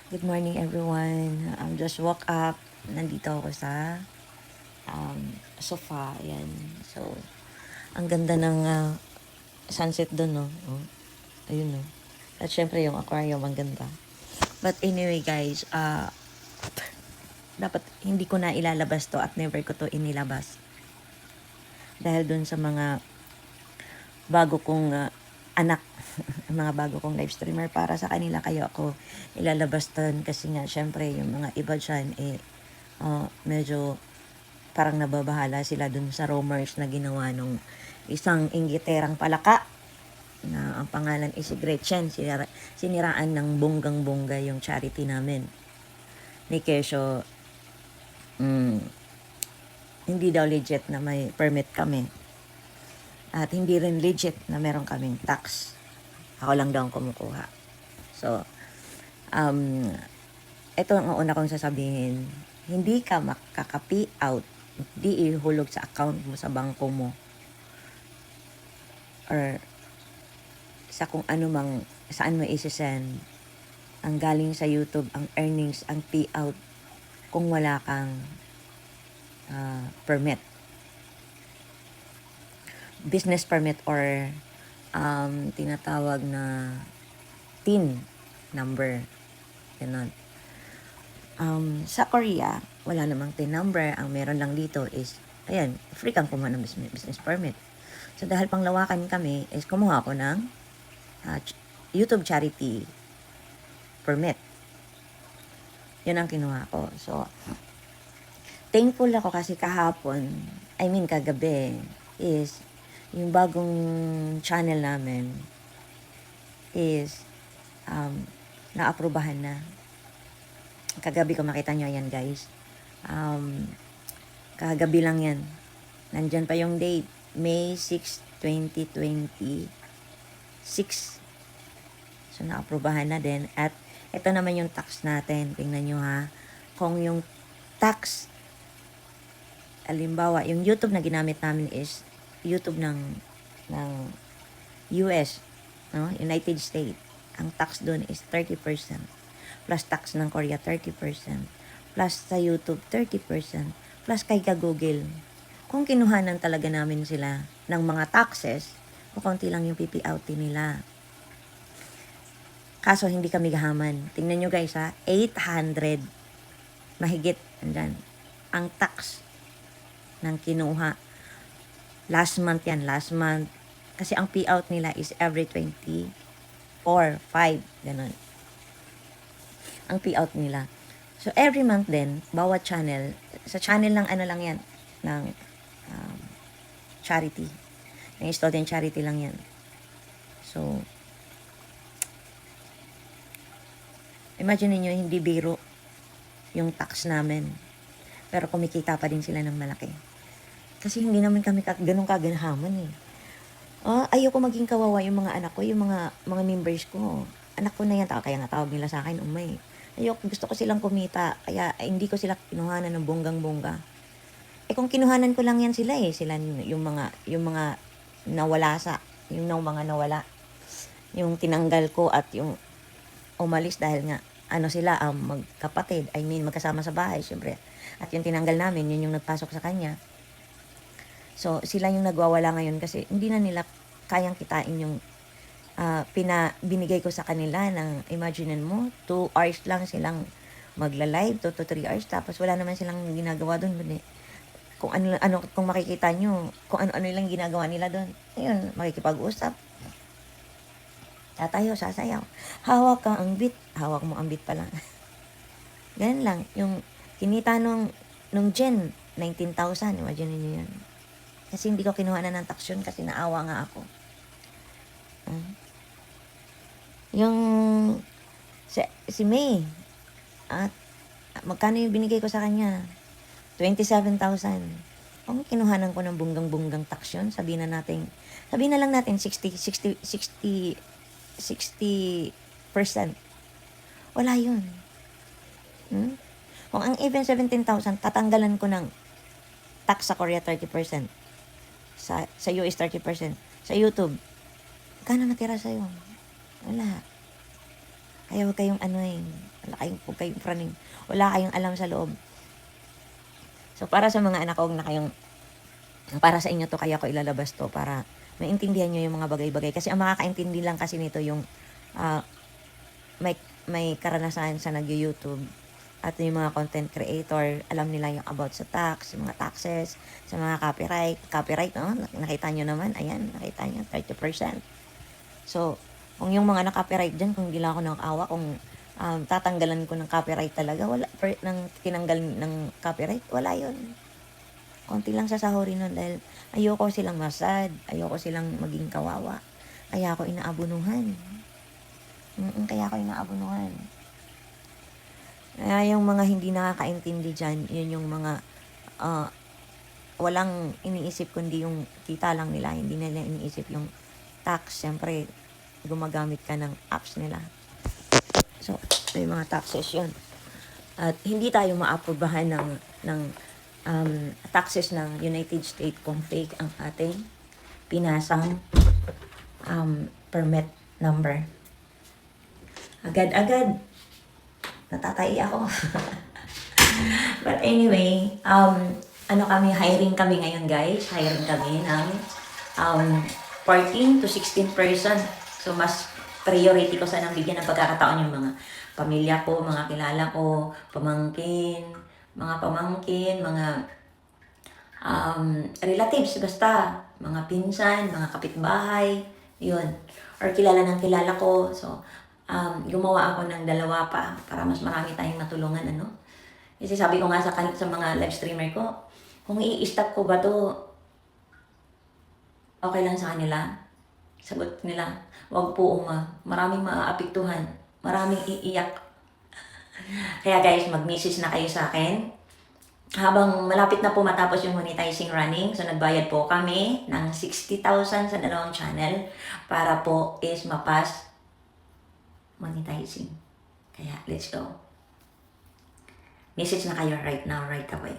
Good morning everyone. Just woke up. Nandito ako sa sofa. Ayan. So, ang ganda ng sunset doon, no? Oh, ayun, no? At syempre yung aquarium, ang ganda. But anyway guys, dapat hindi ko na ilalabas to at never ko to inilabas. Dahil doon sa mga bago kong anak, mga bago kong live streamer, para sa kanila kayo ako ilalabas doon kasi nga syempre yung mga iba dyan medyo parang nababahala sila dun sa rumors na ginawa nung isang inggiterang palaka na ang pangalan is si Gretchen. Siniraan ng bonggang-bongga yung charity namin ni Kesyo. Hindi daw legit na may permit kami at hindi rin legit na meron kaming tax. Ako lang daw ang kumukuha. So, ito ang una kong sasabihin. Hindi ka makaka-pay out, hindi ihulog sa account mo sa bangko mo or sa kung ano mang saan mo isi-send ang galing sa YouTube, ang earnings, ang payout kung wala kang permit, business permit or tinatawag na TIN number. Ganun. Sa Korea, wala namang TIN number. Ang meron lang dito is, ayan, free kang kumuha ng business permit. So dahil panglawakan kami, is kumuha ako ng YouTube charity permit. Yun ang kinuha ko. So, thankful ako kasi kagabi, is yung bagong channel namin is naaprubahan na. Kagabi, kung makita nyo, ayan guys. Kagabi lang yan. Nandyan pa yung date. May 6, 2026. So, naaprubahan na din. At ito naman yung tax natin. Tingnan nyo ha. Kung yung tax, alimbawa, yung YouTube na ginamit namin is YouTube ng US, no? United States. Ang tax doon is 30%. Plus tax ng Korea, 30%. Plus sa YouTube, 30%. Plus kay Google. Kung kinuhanan talaga namin sila ng mga taxes, kukunti lang yung PPOut nila. Kaso hindi kami gahaman. Tingnan nyo guys ha, 800 mahigit andyan ang tax ng kinuha. Last month yan, last month. Kasi ang payout nila is every 24, 5, ganun. Ang payout nila. So every month din, bawat channel, sa channel ng ano lang yan, ng charity. Ng student charity lang yan. So, imagine niyo hindi biro yung tax namin. Pero kumikita pa din sila ng malaki. Kasi hindi naman kami ganun kaganahaman eh. Ayoko maging kawawa yung mga anak ko, yung mga members ko. Anak ko na yan, kaya nga tawag nila sa akin, umay. Gusto ko silang kumita, kaya hindi ko sila kinuhanan ng bonggang-bongga. Kung kinuhanan ko lang yan sila sila yung mga nawala yung mga nawala. Yung tinanggal ko at yung umalis dahil nga, sila, magkapatid, magkasama sa bahay, syempre. At yung tinanggal namin, yun yung nagpasok sa kanya. So, sila yung nagwawala ngayon kasi hindi na nila kayang kitain yung binigay ko sa kanila ng, imagine mo, 2 hours lang silang magla-live, 2 to 3 hours, tapos wala naman silang ginagawa doon. Kung kung makikita nyo, kung ano lang ginagawa nila doon. Ayun, makikipag-usap. Tatayo, sasayaw. Hawak ka ang beat. Hawak mo ang beat pala. Ganun lang. Yung kinita nung Gen, 19,000. Imagine nyo yun. Kasi hindi ko kinuha na ng tax yun kasi naawa nga ako. Yung si May, at magkano yung binigay ko sa kanya? 27,000. Kung kinuhanan ko ng bunggang-bunggang tax yun, sabihin na lang natin 60%. Wala yun. Kung ang even 17,000, tatanggalan ko ng tax sa Korea 30%. Sa US 30%. Sa YouTube, kano natira sa'yo? Wala. Kaya huwag kayong Huwag kayong praning. Wala kayong alam sa loob. So, para sa mga anak ko, huwag na kayong, para sa inyo to, kaya ko ilalabas to, para maintindihan nyo yung mga bagay-bagay. Kasi ang makakaintindi lang kasi nito yung ah, may karanasan sa nag-YouTube at yung mga content creator, alam nila yung about sa tax, yung mga taxes, sa mga copyright, no? Nakita nyo naman, ayan, nakita nyo, 30%. So, kung yung mga na-copyright dyan, kung hindi lang ako nakawa, kung tatanggalan ko ng copyright talaga, nang tinanggal ng copyright, wala yon. Konti lang sasahurin nun dahil ayoko silang masad, ayoko silang maging kawawa. Kaya ako inaabunuhan. Kaya ako inaabunuhan. Kaya yung mga hindi nakakaintindi dyan, yun yung mga walang iniisip kundi yung kita lang nila. Hindi nila iniisip yung tax. Siyempre, gumagamit ka ng apps nila. So, may mga taxes yun. At hindi tayo maaprobahan ng taxes ng United States kung fake ang ating pinasang permit number. Agad-agad, natatay ako. But anyway, hiring kami ngayon guys. Hiring kami ng 14 to 16 person. So, mas priority ko sanang bigyan ng pagkakataon yung mga pamilya ko, mga kilala ko, mga relatives, basta, mga pinsan, mga kapitbahay, yun. Or kilala ng kilala ko. So, gumawa ako ng 2 pa para mas marami tayong matulungan, ano. Kasi sabi ko nga sa mga live streamer ko, kung i-stop ko ba to, okay lang sa kanila? Sagot nila, wag po maraming maaapektuhan, maraming iiyak. Kaya guys, mag-message na kayo sa akin. Habang malapit na po matapos yung monetizing running, so nagbayad po kami ng 60,000 sa 2 channel para po is mapas monetizing. Kaya, let's go. Message na kayo right now, right away.